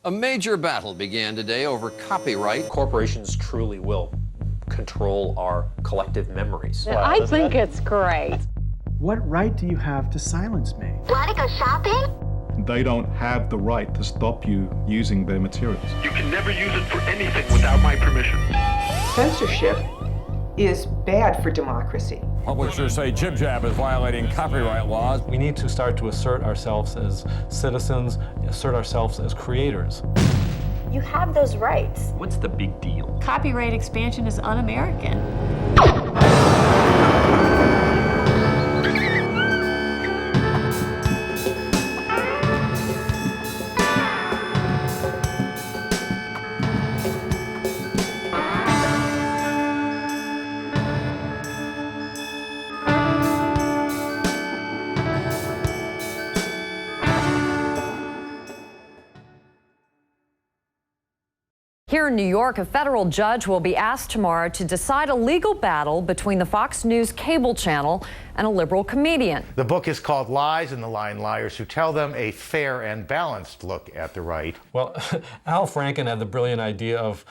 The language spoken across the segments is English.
A major battle began today over copyright. Corporations truly will control our collective memories. I think it's great. What right do you have to silence me? Want to go shopping? They don't have the right to stop you using their materials. You can never use it for anything without my permission. Censorship is bad for democracy. Publishers say Jib Jab is violating copyright laws. We need to start to assert ourselves as citizens, assert ourselves as creators. You have those rights. What's the big deal? Copyright expansion is un-American. Here in New York, a federal judge will be asked tomorrow to decide a legal battle between the Fox News cable channel and a liberal comedian. The book is called Lies and the Lying Liars Who Tell Them, a fair and balanced look at the right. Well, Al Franken had the brilliant idea of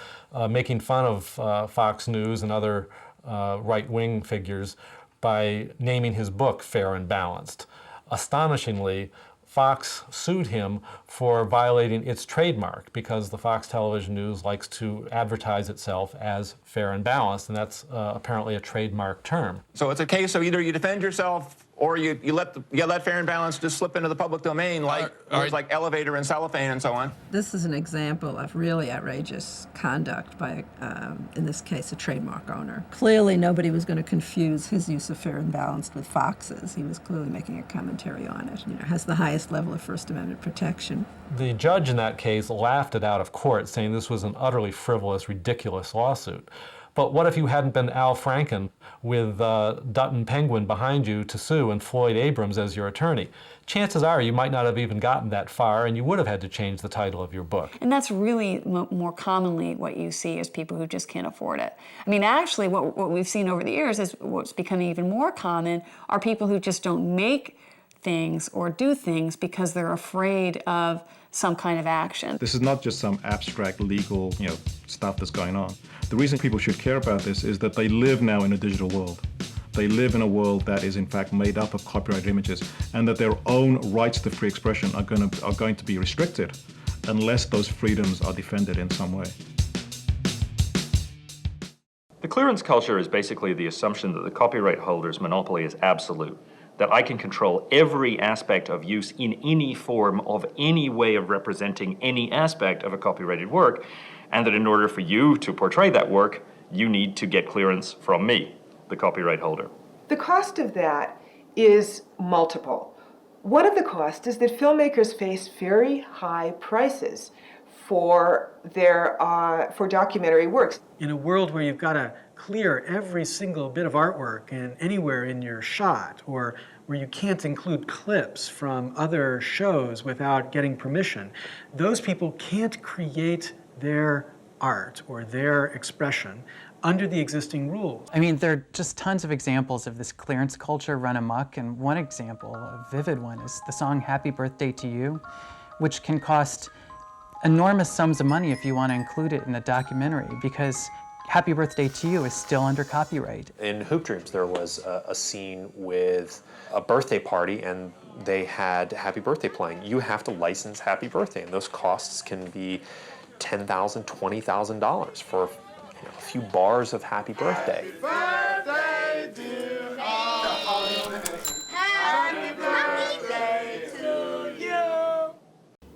making fun of Fox News and other right-wing figures by naming his book Fair and Balanced. Astonishingly, Fox sued him for violating its trademark because the Fox Television News likes to advertise itself as fair and balanced, and that's apparently a trademark term. So it's a case of either you defend yourself or you let fair and balanced just slip into the public domain like words like elevator and cellophane and so on. This is an example of really outrageous conduct by, in this case, a trademark owner. Clearly nobody was going to confuse his use of fair and balanced with Fox's. He was clearly making a commentary on it. You know, has the highest level of First Amendment protection. The judge in that case laughed it out of court, saying this was an utterly frivolous, ridiculous lawsuit. But what if you hadn't been Al Franken with Dutton Penguin behind you to sue and Floyd Abrams as your attorney? Chances are you might not have even gotten that far, and you would have had to change the title of your book. And that's really more commonly what you see is people who just can't afford it. I mean, actually, what we've seen over the years is what's becoming even more common are people who just don't make things or do things because they're afraid of some kind of action. This is not just some abstract legal, stuff that's going on. The reason people should care about this is that they live now in a digital world. They live in a world that is in fact made up of copyrighted images, and that their own rights to free expression are going to be restricted unless those freedoms are defended in some way. The clearance culture is basically the assumption that the copyright holder's monopoly is absolute, that I can control every aspect of use in any form of any way of representing any aspect of a copyrighted work, and that in order for you to portray that work, you need to get clearance from me, the copyright holder. The cost of that is multiple. One of the costs is that filmmakers face very high prices for their for documentary works. In a world where you've got to clear every single bit of artwork and anywhere in your shot, or where you can't include clips from other shows without getting permission, those people can't create their art or their expression under the existing rules. I mean, there are just tons of examples of this clearance culture run amok, and one example, a vivid one, is the song Happy Birthday to You, which can cost enormous sums of money if you want to include it in a documentary, because Happy Birthday to You is still under copyright. In Hoop Dreams, there was a scene with a birthday party, and they had Happy Birthday playing. You have to license Happy Birthday, and those costs can be $10,000, $20,000 for a few bars of Happy Birthday. Happy birthday, dear. Happy birthday to you.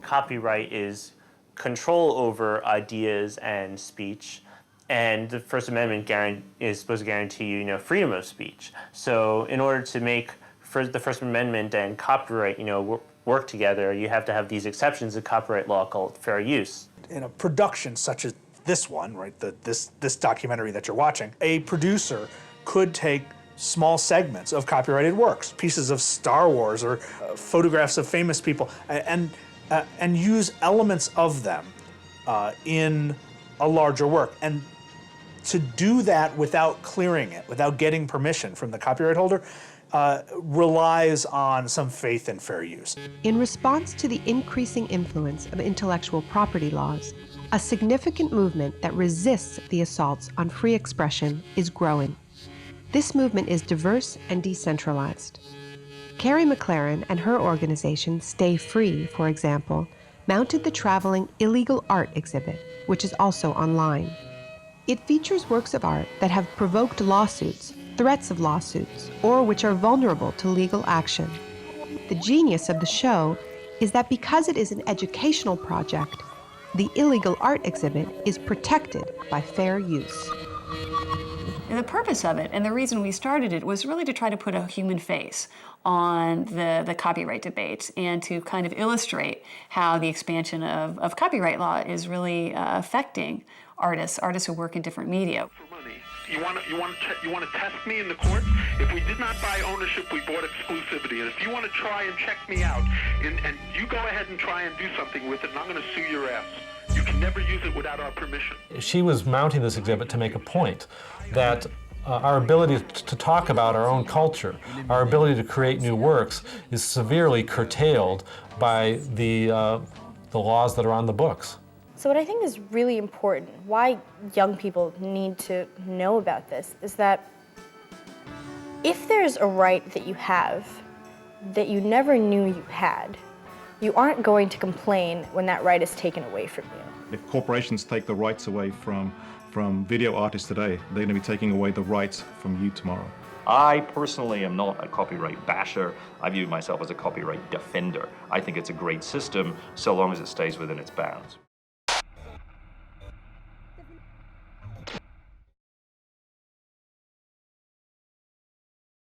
Copyright is control over ideas and speech, and the First Amendment is supposed to guarantee you, freedom of speech. So in order to make the First Amendment and copyright, work together, you have to have these exceptions in copyright law called fair use. In a production such as this one, right, this documentary that you're watching, a producer could take small segments of copyrighted works, pieces of Star Wars or photographs of famous people, and use elements of them in a larger work. And to do that without clearing it, without getting permission from the copyright holder, relies on some faith in fair use. In response to the increasing influence of intellectual property laws, a significant movement that resists the assaults on free expression is growing. This movement is diverse and decentralized. Carrie McLaren and her organization, Stay Free, for example, mounted the traveling illegal art exhibit, which is also online. It features works of art that have provoked lawsuits, threats of lawsuits, or which are vulnerable to legal action. The genius of the show is that because it is an educational project, the illegal art exhibit is protected by fair use. And the purpose of it, and the reason we started it, was really to try to put a human face on the copyright debates and to kind of illustrate how the expansion of copyright law is really affecting artists who work in different media. You want to test me in the court? If we did not buy ownership, we bought exclusivity. And if you want to try and check me out, and you go ahead and try and do something with it, and I'm going to sue your ass. You can never use it without our permission. She was mounting this exhibit to make a point that our ability to talk about our own culture, our ability to create new works, is severely curtailed by the laws that are on the books. So what I think is really important, why young people need to know about this, is that if there's a right that you have that you never knew you had, you aren't going to complain when that right is taken away from you. If corporations take the rights away from video artists today, they're going to be taking away the rights from you tomorrow. I personally am not a copyright basher. I view myself as a copyright defender. I think it's a great system so long as it stays within its bounds.